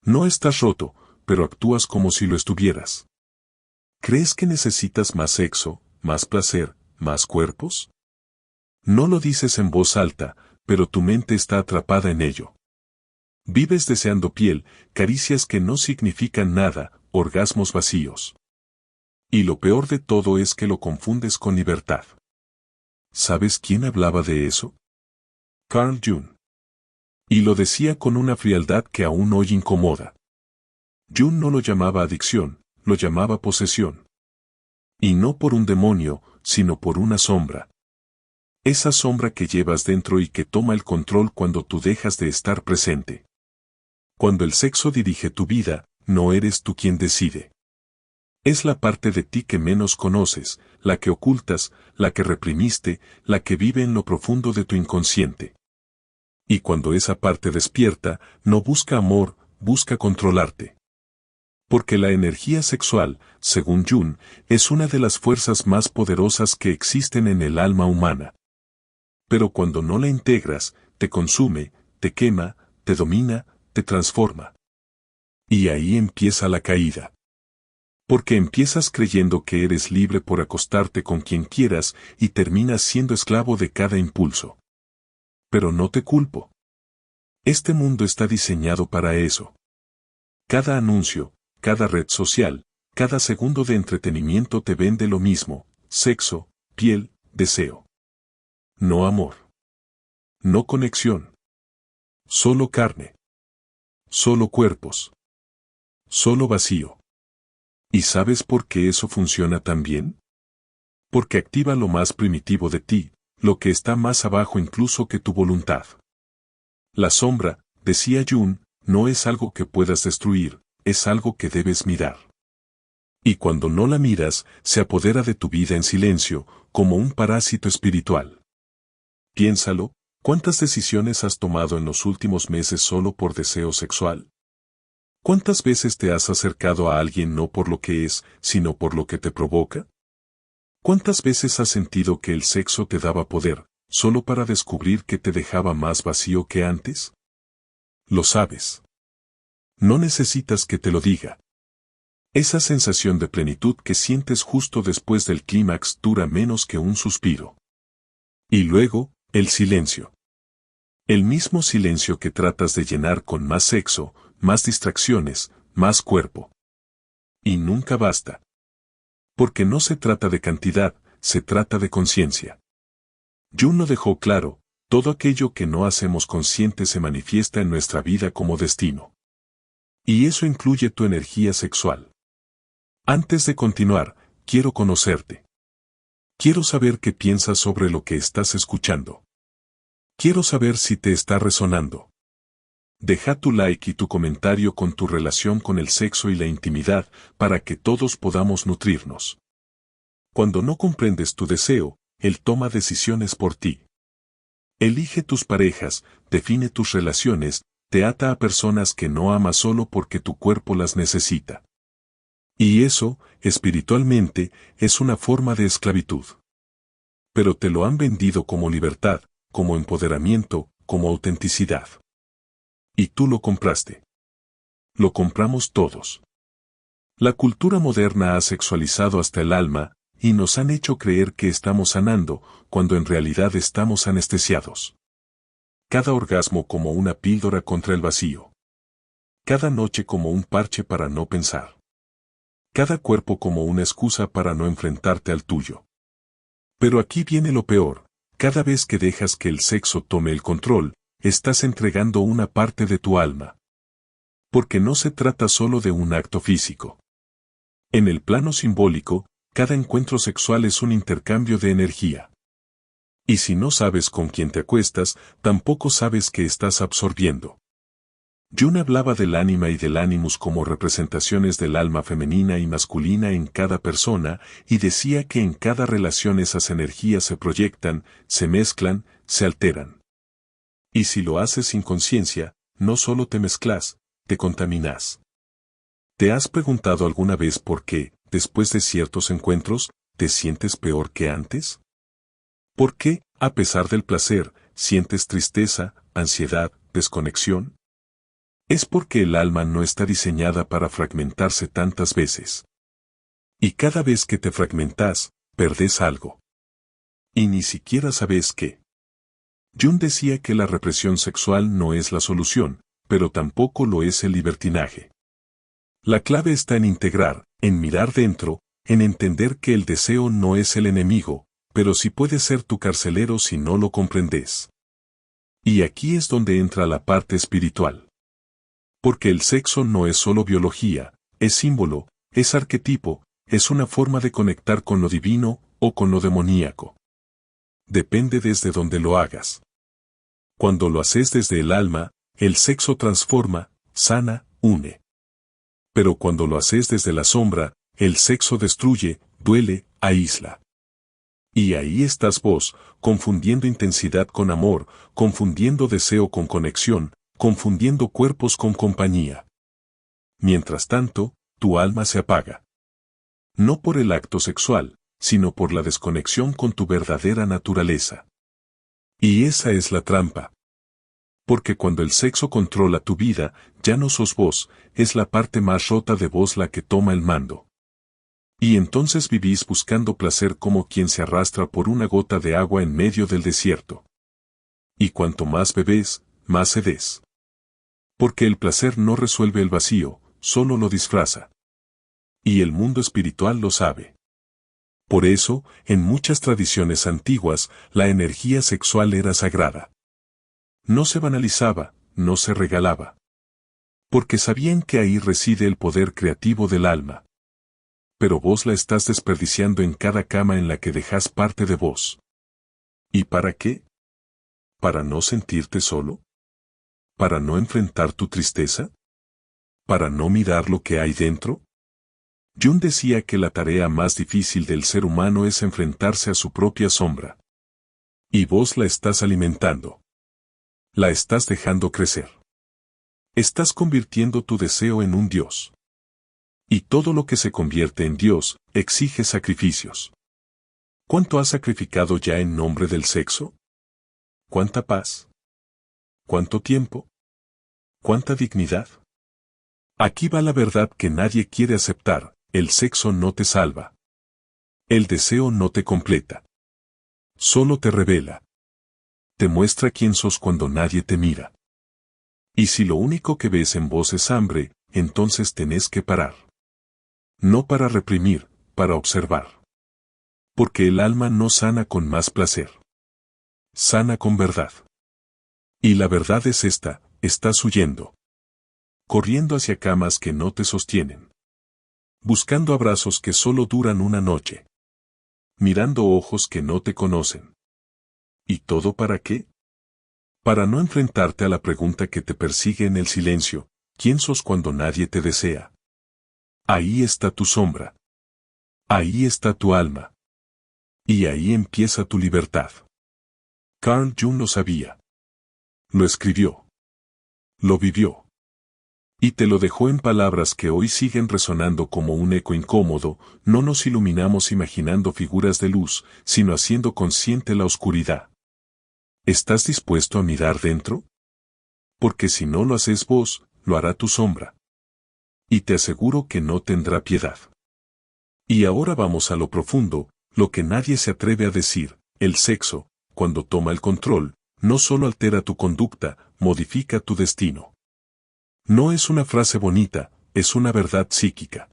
No estás roto, pero actúas como si lo estuvieras. ¿Crees que necesitas más sexo, más placer, más cuerpos? No lo dices en voz alta, pero tu mente está atrapada en ello. Vives deseando piel, caricias que no significan nada, orgasmos vacíos. Y lo peor de todo es que lo confundes con libertad. ¿Sabes quién hablaba de eso? Carl Jung. Y lo decía con una frialdad que aún hoy incomoda. Jung no lo llamaba adicción, lo llamaba posesión. Y no por un demonio, sino por una sombra. Esa sombra que llevas dentro y que toma el control cuando tú dejas de estar presente. Cuando el sexo dirige tu vida, no eres tú quien decide. Es la parte de ti que menos conoces, la que ocultas, la que reprimiste, la que vive en lo profundo de tu inconsciente. Y cuando esa parte despierta, no busca amor, busca controlarte. Porque la energía sexual, según Jung, es una de las fuerzas más poderosas que existen en el alma humana. Pero cuando no la integras, te consume, te quema, te domina, te transforma. Y ahí empieza la caída. Porque empiezas creyendo que eres libre por acostarte con quien quieras y terminas siendo esclavo de cada impulso. Pero no te culpo. Este mundo está diseñado para eso. Cada anuncio, cada red social, cada segundo de entretenimiento te vende lo mismo: sexo, piel, deseo. No amor. No conexión. Solo carne. Solo cuerpos. Solo vacío. ¿Y sabes por qué eso funciona tan bien? Porque activa lo más primitivo de ti, lo que está más abajo incluso que tu voluntad. La sombra, decía Jung, no es algo que puedas destruir, es algo que debes mirar. Y cuando no la miras, se apodera de tu vida en silencio, como un parásito espiritual. Piénsalo, ¿cuántas decisiones has tomado en los últimos meses solo por deseo sexual? ¿Cuántas veces te has acercado a alguien no por lo que es, sino por lo que te provoca? ¿Cuántas veces has sentido que el sexo te daba poder, solo para descubrir que te dejaba más vacío que antes? Lo sabes. No necesitas que te lo diga. Esa sensación de plenitud que sientes justo después del clímax dura menos que un suspiro. Y luego, el silencio. El mismo silencio que tratas de llenar con más sexo, más distracciones, más cuerpo. Y nunca basta. Porque no se trata de cantidad, se trata de conciencia. Jung lo dejó claro, todo aquello que no hacemos consciente se manifiesta en nuestra vida como destino. Y eso incluye tu energía sexual. Antes de continuar, quiero conocerte. Quiero saber qué piensas sobre lo que estás escuchando. Quiero saber si te está resonando. Deja tu like y tu comentario con tu relación con el sexo y la intimidad para que todos podamos nutrirnos. Cuando no comprendes tu deseo, él toma decisiones por ti. Elige tus parejas, define tus relaciones, te ata a personas que no amas solo porque tu cuerpo las necesita. Y eso, espiritualmente, es una forma de esclavitud. Pero te lo han vendido como libertad, como empoderamiento, como autenticidad. Y tú lo compraste. Lo compramos todos. La cultura moderna ha sexualizado hasta el alma, y nos han hecho creer que estamos sanando, cuando en realidad estamos anestesiados. Cada orgasmo como una píldora contra el vacío. Cada noche como un parche para no pensar. Cada cuerpo como una excusa para no enfrentarte al tuyo. Pero aquí viene lo peor: cada vez que dejas que el sexo tome el control, estás entregando una parte de tu alma. Porque no se trata solo de un acto físico. En el plano simbólico, cada encuentro sexual es un intercambio de energía. Y si no sabes con quién te acuestas, tampoco sabes qué estás absorbiendo. Jung hablaba del ánima y del animus como representaciones del alma femenina y masculina en cada persona, y decía que en cada relación esas energías se proyectan, se mezclan, se alteran. Y si lo haces sin conciencia, no solo te mezclas, te contaminas. ¿Te has preguntado alguna vez por qué, después de ciertos encuentros, te sientes peor que antes? ¿Por qué, a pesar del placer, sientes tristeza, ansiedad, desconexión? Es porque el alma no está diseñada para fragmentarse tantas veces. Y cada vez que te fragmentas, perdés algo. Y ni siquiera sabes qué. Jung decía que la represión sexual no es la solución, pero tampoco lo es el libertinaje. La clave está en integrar, en mirar dentro, en entender que el deseo no es el enemigo, pero sí puede ser tu carcelero si no lo comprendes. Y aquí es donde entra la parte espiritual. Porque el sexo no es solo biología, es símbolo, es arquetipo, es una forma de conectar con lo divino o con lo demoníaco. Depende desde donde lo hagas. Cuando lo haces desde el alma, el sexo transforma, sana, une. Pero cuando lo haces desde la sombra, el sexo destruye, duele, aísla. Y ahí estás vos, confundiendo intensidad con amor, confundiendo deseo con conexión, confundiendo cuerpos con compañía. Mientras tanto, tu alma se apaga. No por el acto sexual, sino por la desconexión con tu verdadera naturaleza. Y esa es la trampa. Porque cuando el sexo controla tu vida, ya no sos vos, es la parte más rota de vos la que toma el mando. Y entonces vivís buscando placer como quien se arrastra por una gota de agua en medio del desierto. Y cuanto más bebés, más cedes. Porque el placer no resuelve el vacío, solo lo disfraza. Y el mundo espiritual lo sabe. Por eso, en muchas tradiciones antiguas, la energía sexual era sagrada. No se banalizaba, no se regalaba. Porque sabían que ahí reside el poder creativo del alma. Pero vos la estás desperdiciando en cada cama en la que dejas parte de vos. ¿Y para qué? ¿Para no sentirte solo? ¿Para no enfrentar tu tristeza? ¿Para no mirar lo que hay dentro? Jung decía que la tarea más difícil del ser humano es enfrentarse a su propia sombra. Y vos la estás alimentando. La estás dejando crecer. Estás convirtiendo tu deseo en un Dios. Y todo lo que se convierte en Dios, exige sacrificios. ¿Cuánto has sacrificado ya en nombre del sexo? ¿Cuánta paz? ¿Cuánto tiempo? ¿Cuánta dignidad? Aquí va la verdad que nadie quiere aceptar, el sexo no te salva. El deseo no te completa. Solo te revela. Te muestra quién sos cuando nadie te mira. Y si lo único que ves en vos es hambre, entonces tenés que parar. No para reprimir, para observar. Porque el alma no sana con más placer. Sana con verdad. Y la verdad es esta, estás huyendo. Corriendo hacia camas que no te sostienen. Buscando abrazos que solo duran una noche. Mirando ojos que no te conocen. ¿Y todo para qué? Para no enfrentarte a la pregunta que te persigue en el silencio, ¿quién sos cuando nadie te desea? Ahí está tu sombra. Ahí está tu alma. Y ahí empieza tu libertad. Carl Jung lo sabía. Lo escribió. Lo vivió. Y te lo dejó en palabras que hoy siguen resonando como un eco incómodo. No nos iluminamos imaginando figuras de luz, sino haciendo consciente la oscuridad. ¿Estás dispuesto a mirar dentro? Porque si no lo haces vos, lo hará tu sombra. Y te aseguro que no tendrá piedad. Y ahora vamos a lo profundo, lo que nadie se atreve a decir, el sexo, cuando toma el control, no solo altera tu conducta, modifica tu destino. No es una frase bonita, es una verdad psíquica.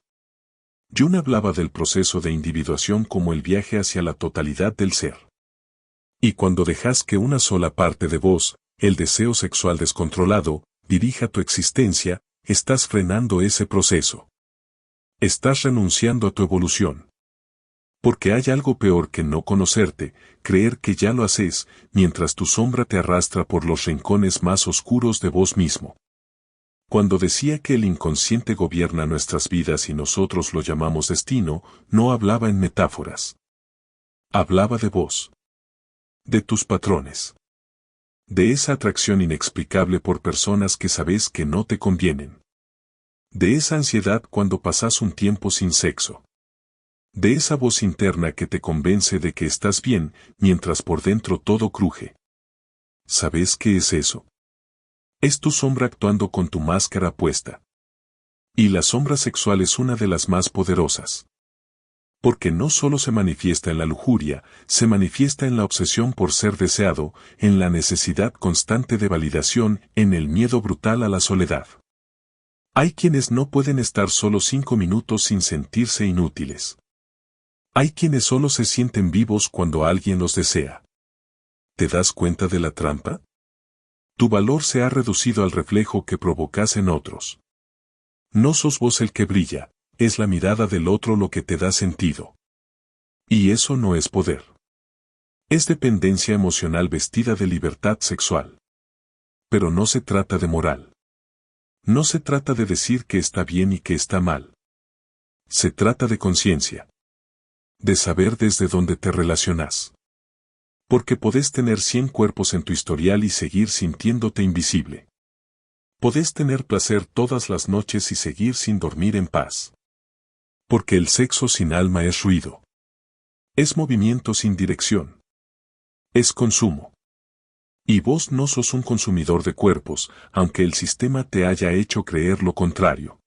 Jung hablaba del proceso de individuación como el viaje hacia la totalidad del ser. Y cuando dejas que una sola parte de vos, el deseo sexual descontrolado, dirija tu existencia, estás frenando ese proceso. Estás renunciando a tu evolución. Porque hay algo peor que no conocerte, creer que ya lo haces, mientras tu sombra te arrastra por los rincones más oscuros de vos mismo. Cuando decía que el inconsciente gobierna nuestras vidas y nosotros lo llamamos destino, no hablaba en metáforas. Hablaba de vos. De tus patrones. De esa atracción inexplicable por personas que sabes que no te convienen. De esa ansiedad cuando pasas un tiempo sin sexo. De esa voz interna que te convence de que estás bien, mientras por dentro todo cruje. ¿Sabes qué es eso? Es tu sombra actuando con tu máscara puesta. Y la sombra sexual es una de las más poderosas. Porque no solo se manifiesta en la lujuria, se manifiesta en la obsesión por ser deseado, en la necesidad constante de validación, en el miedo brutal a la soledad. Hay quienes no pueden estar solo 5 minutos sin sentirse inútiles. Hay quienes solo se sienten vivos cuando alguien los desea. ¿Te das cuenta de la trampa? Tu valor se ha reducido al reflejo que provocas en otros. No sos vos el que brilla, es la mirada del otro lo que te da sentido. Y eso no es poder. Es dependencia emocional vestida de libertad sexual. Pero no se trata de moral. No se trata de decir que está bien y que está mal. Se trata de conciencia. De saber desde dónde te relacionás. Porque podés tener 100 cuerpos en tu historial y seguir sintiéndote invisible. Podés tener placer todas las noches y seguir sin dormir en paz. Porque el sexo sin alma es ruido. Es movimiento sin dirección. Es consumo. Y vos no sos un consumidor de cuerpos, aunque el sistema te haya hecho creer lo contrario.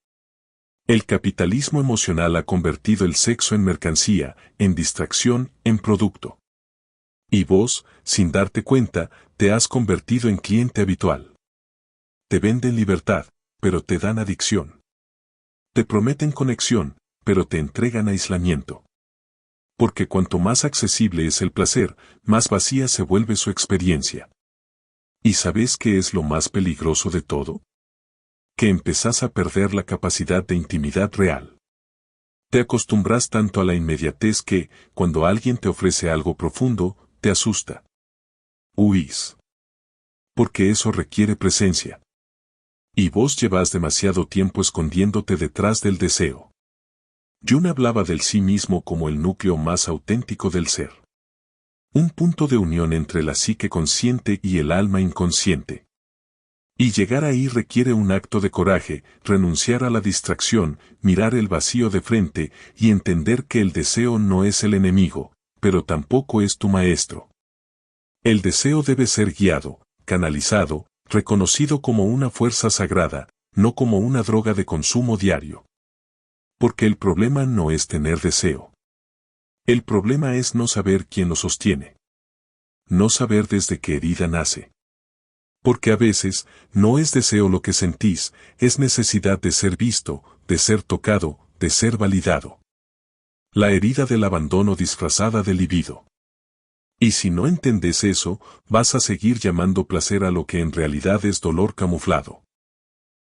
El capitalismo emocional ha convertido el sexo en mercancía, en distracción, en producto. Y vos, sin darte cuenta, te has convertido en cliente habitual. Te venden libertad, pero te dan adicción. Te prometen conexión, pero te entregan aislamiento. Porque cuanto más accesible es el placer, más vacía se vuelve su experiencia. ¿Y sabes qué es lo más peligroso de todo? Que empezás a perder la capacidad de intimidad real. Te acostumbras tanto a la inmediatez que, cuando alguien te ofrece algo profundo, te asusta. Huís. Porque eso requiere presencia. Y vos llevas demasiado tiempo escondiéndote detrás del deseo. Jung hablaba del sí mismo como el núcleo más auténtico del ser. Un punto de unión entre la psique consciente y el alma inconsciente. Y llegar ahí requiere un acto de coraje, renunciar a la distracción, mirar el vacío de frente y entender que el deseo no es el enemigo, pero tampoco es tu maestro. El deseo debe ser guiado, canalizado, reconocido como una fuerza sagrada, no como una droga de consumo diario. Porque el problema no es tener deseo. El problema es no saber quién lo sostiene. No saber desde qué herida nace. Porque a veces, no es deseo lo que sentís, es necesidad de ser visto, de ser tocado, de ser validado. La herida del abandono disfrazada de libido. Y si no entendés eso, vas a seguir llamando placer a lo que en realidad es dolor camuflado.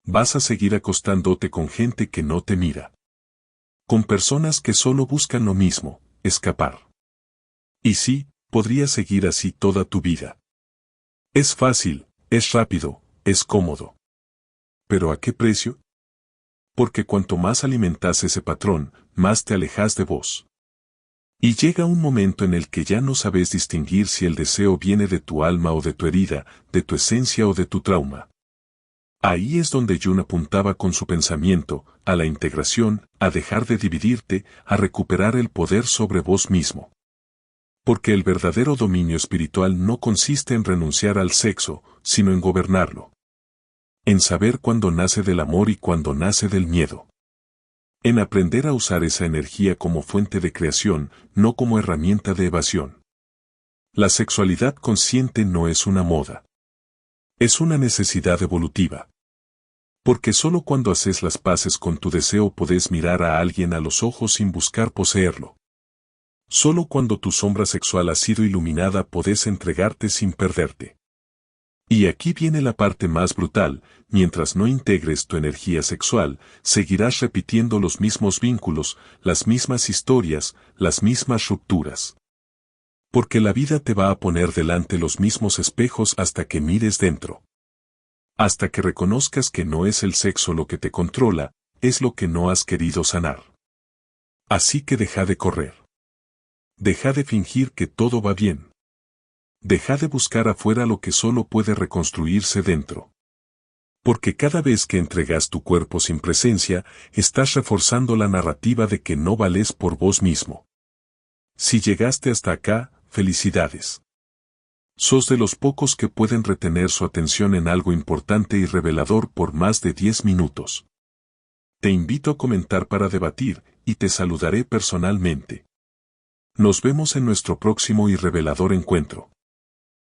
Vas a seguir acostándote con gente que no te mira. Con personas que solo buscan lo mismo, escapar. Y sí, podrías seguir así toda tu vida. Es fácil, es rápido, es cómodo. ¿Pero a qué precio? Porque cuanto más alimentas ese patrón, más te alejas de vos. Y llega un momento en el que ya no sabes distinguir si el deseo viene de tu alma o de tu herida, de tu esencia o de tu trauma. Ahí es donde Jung apuntaba con su pensamiento, a la integración, a dejar de dividirte, a recuperar el poder sobre vos mismo. Porque el verdadero dominio espiritual no consiste en renunciar al sexo, sino en gobernarlo. En saber cuándo nace del amor y cuándo nace del miedo. En aprender a usar esa energía como fuente de creación, no como herramienta de evasión. La sexualidad consciente no es una moda. Es una necesidad evolutiva. Porque solo cuando haces las paces con tu deseo podés mirar a alguien a los ojos sin buscar poseerlo. Solo cuando tu sombra sexual ha sido iluminada podés entregarte sin perderte. Y aquí viene la parte más brutal, mientras no integres tu energía sexual, seguirás repitiendo los mismos vínculos, las mismas historias, las mismas rupturas. Porque la vida te va a poner delante los mismos espejos hasta que mires dentro. Hasta que reconozcas que no es el sexo lo que te controla, es lo que no has querido sanar. Así que deja de correr. Deja de fingir que todo va bien. Deja de buscar afuera lo que solo puede reconstruirse dentro. Porque cada vez que entregas tu cuerpo sin presencia, estás reforzando la narrativa de que no vales por vos mismo. Si llegaste hasta acá, felicidades. Sos de los pocos que pueden retener su atención en algo importante y revelador por más de 10 minutos. Te invito a comentar para debatir, y te saludaré personalmente. Nos vemos en nuestro próximo y revelador encuentro.